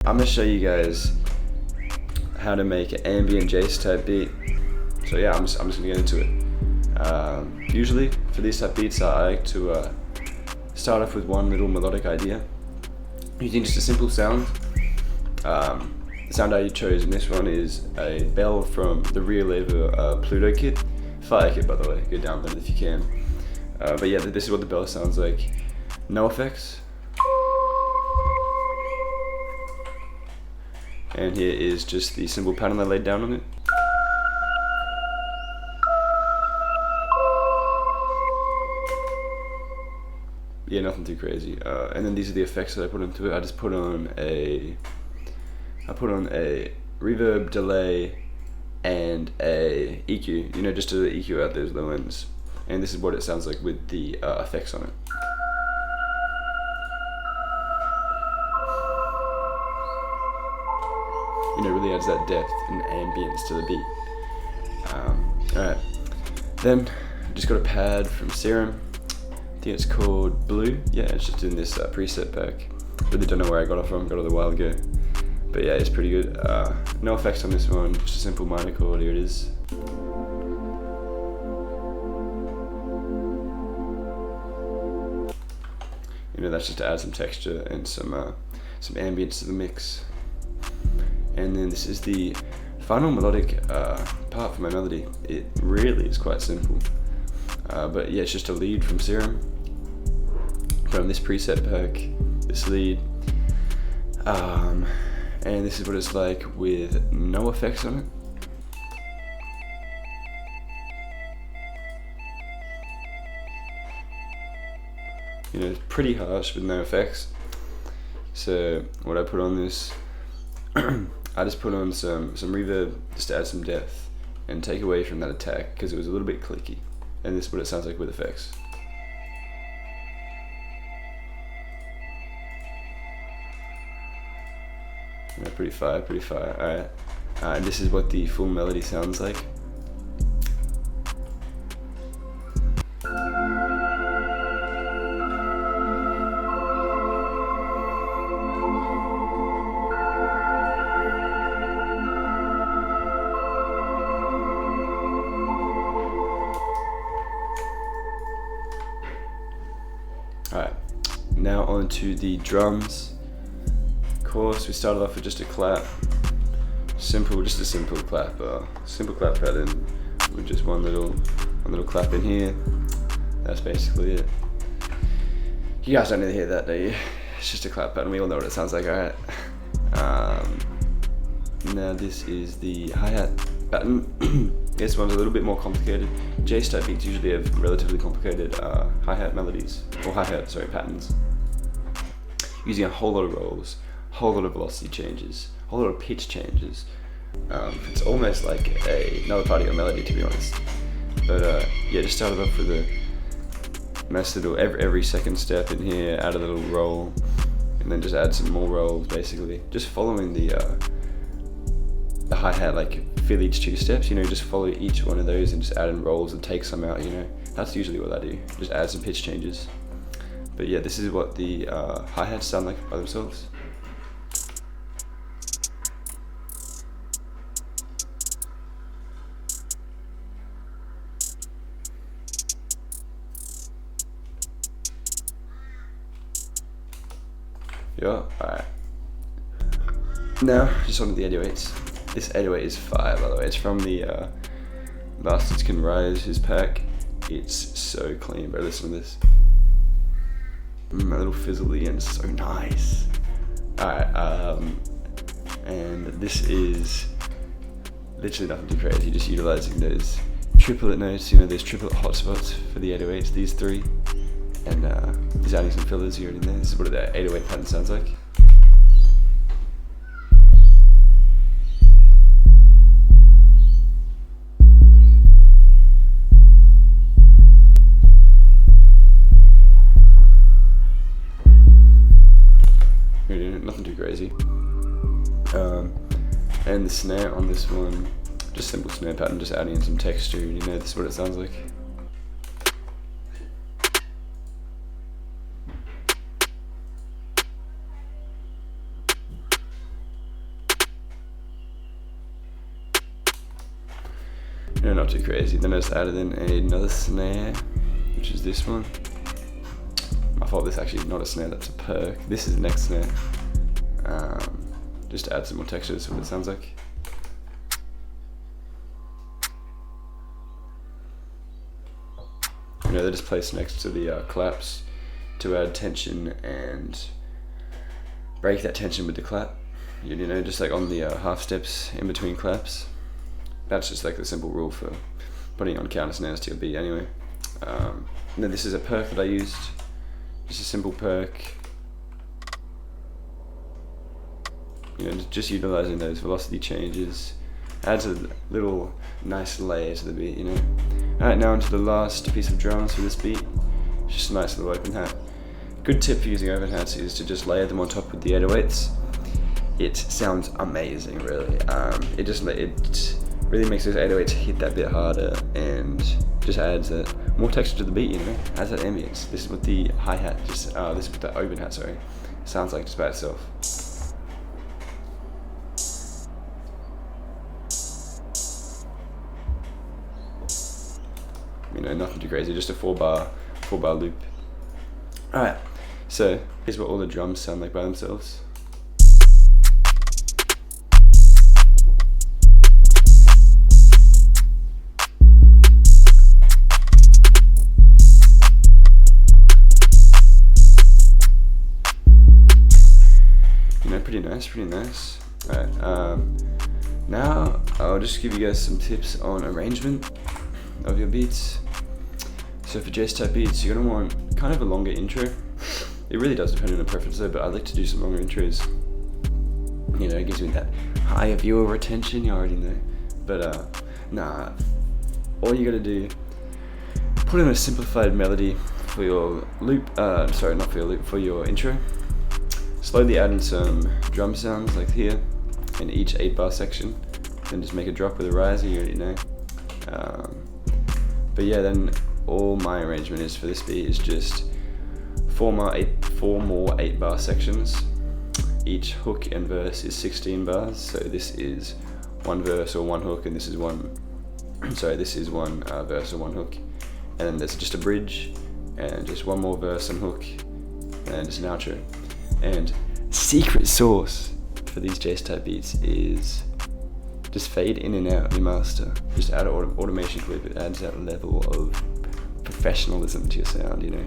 I'm gonna show you guys how to make an ambient Jace type beat. So yeah, I'm just gonna get into it. Usually for these type beats, I like to start off with one little melodic idea, using just a simple sound. The sound I chose in this one is a bell from the real Pluto kit, fire kit by the way. Go download it if you can. But yeah, this is what the bell sounds like. No effects. And here is just the simple pattern I laid down on it. Yeah, nothing too crazy. And then these are the effects that I put into it. I just put on a reverb, delay, and a EQ. You know, just to EQ out those low ends. And this is what it sounds like with the effects on it. You know, really adds that depth and ambience to the beat. Alright, then just got a pad from Serum. I think it's called Blue. Yeah, it's just in this preset pack. Really don't know where I got it from, got it a while ago. But yeah, it's pretty good. No effects on this one, just a simple minor chord, here it is. You know, that's just to add some texture and some ambience to the mix. And then this is the final melodic part for my melody. It really is quite simple. But yeah, it's just a lead from Serum. Put on this preset pack, this lead. And this is what it's like with no effects on it. You know, it's pretty harsh with no effects. So what I put on this, I just put on some reverb just to add some depth and take away from that attack because it was a little bit clicky. And this is what it sounds like with effects. Yeah, pretty fire, pretty fire. Alright. And this is what the full melody sounds like. Alright, now on to the drums. Of course, we started off with just a clap. Just a simple clap pattern with just one little clap in here. That's basically it. You guys don't need to hear that, do you? It's just a clap pattern, we all know what it sounds like, alright? Now this is the hi-hat pattern. This one's a little bit more complicated. Jace type beats usually have relatively complicated hi-hat melodies, or patterns. Using a whole lot of rolls, whole lot of velocity changes, whole lot of pitch changes. It's almost like another part of your melody, to be honest. But yeah, just started off with a nice little, every second step in here, add a little roll, and then just add some more rolls, basically. Just following the hi-hat, like fill each 2 steps, you know, just follow each one of those and just add in rolls and take some out, you know. That's usually what I do, just add some pitch changes. But yeah, this is what the hi-hats sound like by themselves. Yeah, alright. Now, just on the 808s. This 808 is fire, by the way. It's from the Bastards Can Rise, his pack. It's so clean, bro. Listen to this. A little fizzle at the end, so nice. Alright, and this is literally nothing too crazy, just utilizing those triplet notes, you know, those triplet hotspots for the 808s, these 3. And just adding some fillers here and there. This is what the 808 pattern sounds like. Nothing too crazy. And the snare on this one, just simple snare pattern, just adding in some texture, you know, this is what it sounds like. No, not too crazy. Then I just added in another snare, which is this one. I thought this actually is not a snare, that's a perk. This is the next snare. Just to add some more texture to what it sounds like. You know, they're just placed next to the claps to add tension and break that tension with the clap. You know, just like on the half steps in between claps. That's just like the simple rule for putting on counter snares to your beat anyway. And then this is a perk that I used. Just a simple perk. You know, just utilizing those velocity changes adds a little nice layer to the beat, you know. Alright, now onto the last piece of drums for this beat. Just a nice little open hat. Good tip for using open hats is to just layer them on top with the 808s. It sounds amazing, really. It really makes those 808s hit that bit harder and just adds more texture to the beat, you know. Adds that ambience. This is what the hi-hat, this is what the open hat, sorry, sounds like just by itself. You know, nothing too crazy, just a 4-bar loop. Alright, so here's what all the drums sound like by themselves. You know, pretty nice. Alright, now I'll just give you guys some tips on arrangement of your beats. So for Jace type beats, you're gonna want kind of a longer intro. It really does depend on the preference though, but I like to do some longer intros. You know, it gives me that higher viewer retention, you already know. But nah, all you gotta do, put in a simplified melody for your loop, sorry, not for your loop, for your intro. Slowly add in some drum sounds like here, in each 8-bar section. Then just make a drop with a riser, you already know. But yeah, then all my arrangement is for this beat is just 4 more 8-bar sections. Each hook and verse is 16 bars, so this is one verse or one hook, and this is one verse or one hook. And then there's just a bridge, and just one more verse and hook, and just an outro. And secret sauce for these Jace type beats is just fade in and out your master. Just add an automation clip. It adds that level of professionalism to your sound, you know.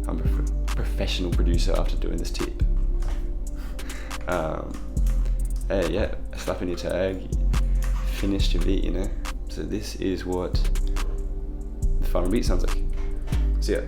I'm a professional producer after doing this tip. Hey, yeah, slap in your tag, finished your beat, you know. So this is what the final beat sounds like. So yeah.